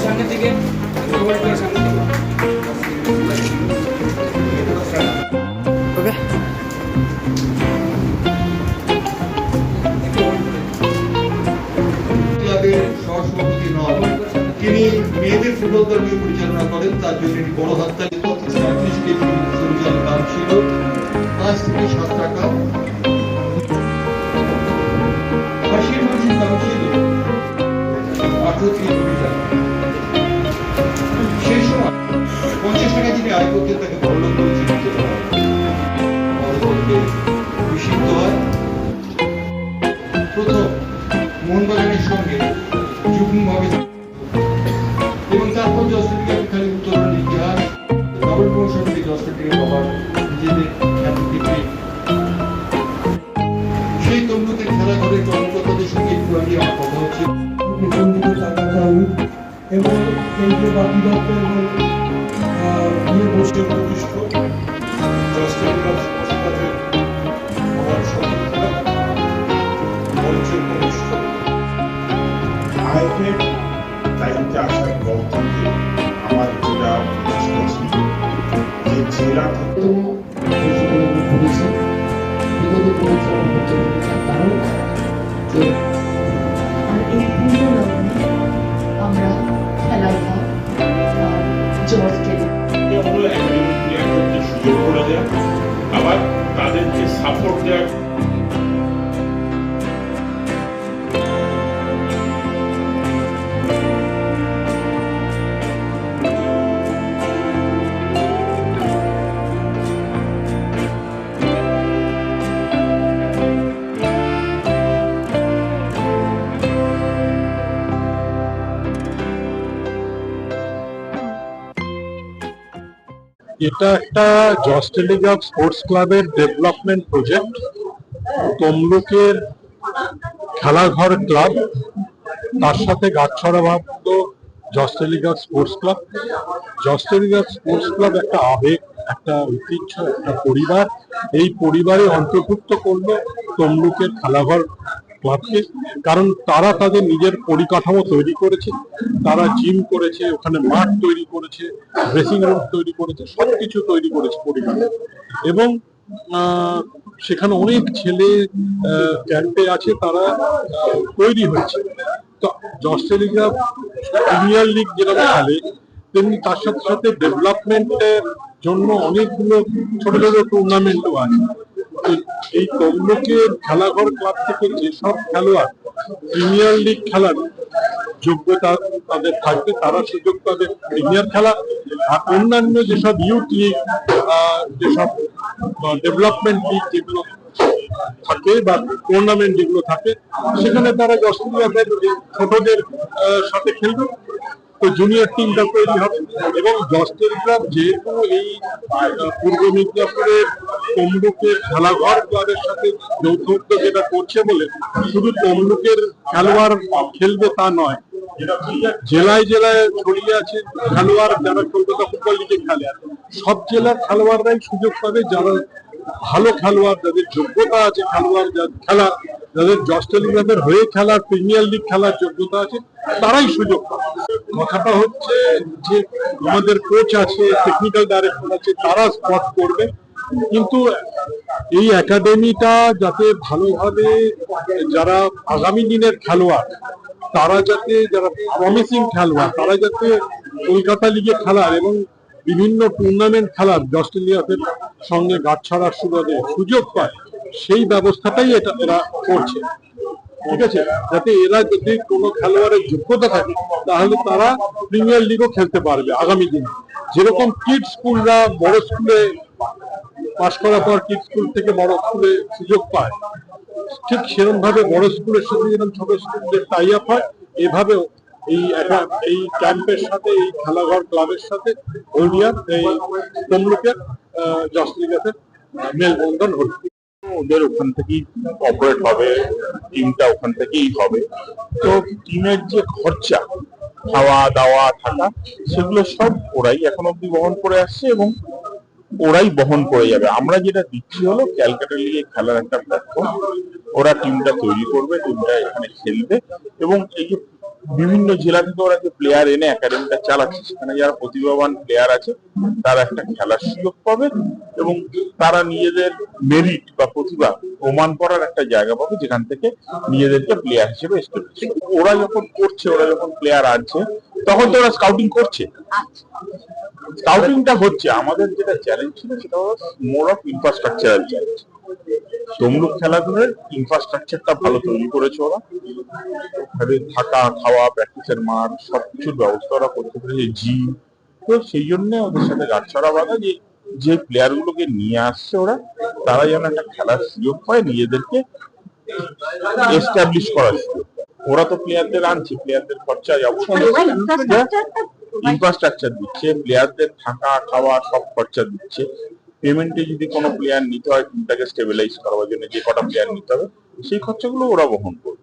সামনের দিকে সহসভাপতি নন, তিনি মেয়েদের ফুটবল দলকে পরিচালনা করেন। তার জন্য বড় হাততালি। 37 কেজি সরুজার দাম ছিল 5 থেকে 7 টাকা। ফাঁসির মাঝির দাম ছিল 38 টাকা। সেই সময় 50 টাকা যিনি আয় করতেন তাকে বড়লোক বলে চিহ্নিত করা হয়। পরবর্তীতে নিষিদ্ধ হয়। প্রথম মোহনবাগানের সঙ্গে যুগ্মভাবে এবং তারপর জয়স্ট্রিটের খালি উত্তরণের ইতিহাস, ডাবল প্রমোশন থেকে জয়স্ট্রিটের আবার নিজেদের খ্যাতি। সেই তমলুকের খেলাঘরের কর্মকর্তাদের সঙ্গে একটু আগে আমার কথা হচ্ছে এবং এই যে বাকি দপ্তর নিয়ে বসে প্রতিষ্ঠ আইএফের দায়িত্বে আসার গল্পকে আমার যেটা ছিল যে জেলা আমরা খেলার সুযোগ করে দেয়, আবার তাদেরকে সাপোর্ট দেওয়ার এটা একটা জয়স্টেলিগাফ স্পোর্টস ক্লাবের ডেভেলপমেন্ট প্রজেক্ট। তমলুকের খেলাঘর ক্লাব, তার সাথে গাছড়াভাব্য জয়স্টেলিগাফ স্পোর্টস ক্লাব। জয়স্টেলিগাফ স্পোর্টস ক্লাব একটা আবেগ, একটা ঐতিহ্য, একটা পরিবার। এই পরিবারে অন্তর্ভুক্ত করলো তমলুকের খেলাঘর ক্লাবকে, কারণ তারা তাদের নিজের পরিকাঠামো তৈরি করেছে, তারা জিম করেছে, ওখানে মাঠ তৈরি করেছে, ড্রেসিং রুম তৈরি করেছে, সবকিছু তৈরি করেছে পরিকাঠামো। এবং সেখানে অনেক ছেলে ক্যাম্পে আছে, তারা তৈরি হয়েছে। তো জয়স্টেলিগাফ প্রিমিয়ার লিগ যেরকম খেলে, তেমনি তার সাথে সাথে ডেভেলপমেন্টের জন্য অনেকগুলো ছোট ছোট টুর্নামেন্টও আছে। এই তমলুকের খেলাঘর ক্লাব থেকে যেসব খেলোয়াড় প্রিমিয়ার লিগ খেলার যোগ্যতা তাদের থাকবে, তারা সুযোগ পাবে প্রিমিয়ার খেলা। আর অন্যান্য যেসব ইউথ লিগ, যেসব ডেভেলপমেন্ট লিগ যেগুলো থাকে বা টুর্নামেন্ট যেগুলো থাকে, সেখানে তারা জয়স্টেলিগাফের ছোটদের সাথে খেলবে। তো জুনিয়র টিমটা তৈরি হবে। এবং জয়স্টেলিগাফ যেহেতু এই পূর্ব মিদনাপুরের তমলুকের খেলাঘর ক্লাবের সাথে যৌথ উদ্যোগ করছে বলে শুধু তমলুকের খেলোয়াড় খেলবে তা নয়, জেলায় জেলায় ছড়িয়ে আছে খেলোয়াড় যারা কলকাতা ফুটবল লিগে খেলে। সব জেলার খেলোয়াড়রাই সুযোগ পাবে, যারা ভালো খেলোয়াড়, যাদের যোগ্যতা আছে খেলোয়াড় খেলা, যাদের জয়স্টেলিগাফের হয়ে খেলার প্রিমিয়ার লিগ খেলার যোগ্যতা আছে, তারাই সুযোগ পাবে। কথাটা হচ্ছে যে আমাদের কোচ আছে, টেকনিক্যাল ডাইরেক্টর আছে, তারা স্পট করবে। কিন্তু এই একাডেমিটা যাতে ভালোভাবে যারা আগামী দিনের খেলোয়াড়, তারা যাতে, যারা প্রমিসিং খেলোয়াড়, তারা যাতে কলকাতা লিগে খেলার এবং বিভিন্ন টুর্নামেন্ট খেলার জয়স্টেলিগাফের সঙ্গে গাঁটছড়ার সুযোগ পায়, সেই ব্যবস্থাটাই এরা করছে। ঠিক আছে, যাতে এরা যদি কোনো খেলোয়াড়ের যোগ্যতা থাকে তাহলে তারা প্রিমিয়ার লিগও খেলতে পারবে আগামী দিনে। যেরকম কিড স্কুলরা বড় স্কুলে পাশ করার পর কিড স্কুল থেকে বড় স্কুলে সুযোগ পায়, ঠিক সেরকম ভাবে বড় স্কুলের সাথে যেরকম ছোট স্কুলদের টাই আপ হয়, এভাবেও এই ক্যাম্পের সাথে, এই খেলাঘর ক্লাবের সাথে হলদিয়ার এই তমলুকের জয়স্টেলিগাফের মেলবন্ধন হল। ওদের ওখান থেকেই অপারেট হবে, টিমটা ওখান থেকেই হবে। তো টিমের যে খরচা, খাওয়া দাওয়া থাকা, সেগুলো সব ওরাই এখন অব্দি বহন করে আসছে এবং ওরাই বহন করে যাবে। আমরা যেটা দিচ্ছি হলো ক্যালকাটা লিগে খেলার একটা প্ল্যাটফর্ম, ওরা টিমটা তৈরি করবে, টিমটা এখানে খেলবে, এবং এই যে বিভিন্ন জেলা থেকে ওরা যে প্লেয়ার এনে একাডেমিটা চালাচ্ছে, সেখানে যারা প্রতিভাবান প্লেয়ার আছে তারা একটা খেলার সুযোগ পাবে এবং তারা নিজেদের মেরিট বা প্রতিভা প্রমাণ করার একটা জায়গা পাবে, যেখান থেকে নিজেদেরকে প্লেয়ার হিসেবে এস্টাবলিশ করবে। ওরা যখন করছে, ওরা যখন প্লেয়ার আনছে, তখন তো ওরা স্কাউটিং করছে, স্কাউটিংটা হচ্ছে। আমাদের যেটা চ্যালেঞ্জ ছিল সেটা হলো more of infrastructural challenge. Tamluk খেলাধুলার ইনফ্রাস্ট্রাকচারটা ভালো তৈরি করেছে ওরা, ওখানে থাকা খাওয়া প্র্যাকটিসের মাঠ সবকিছুর ব্যবস্থা ওরা করতে পেরেছে, জিম। তো সেই জন্য ওদের সাথে গাঁটছড়া বাঁধা যে যে প্লেয়ার গুলোকে নিয়ে আসছে ওরা, তারা যেন একটা খেলার সুযোগ পায়, নিজেদেরকে এস্টাবলিশ করার সুযোগ পায়। ওরা তো প্লেয়ারদের আনছে, প্লেয়ারদের খরচা ইনফ্রাস্ট্রাকচার দিচ্ছে, প্লেয়ারদের থাকা খাওয়া সব খরচা দিচ্ছে। পেমেন্টে যদি কোনো প্লেয়ার নিতে হয়, টিমটাকে স্টেবিলাইজ করার জন্য যে কটা প্লেয়ার নিতে হবে, সেই খরচাগুলো ওরা বহন করবে।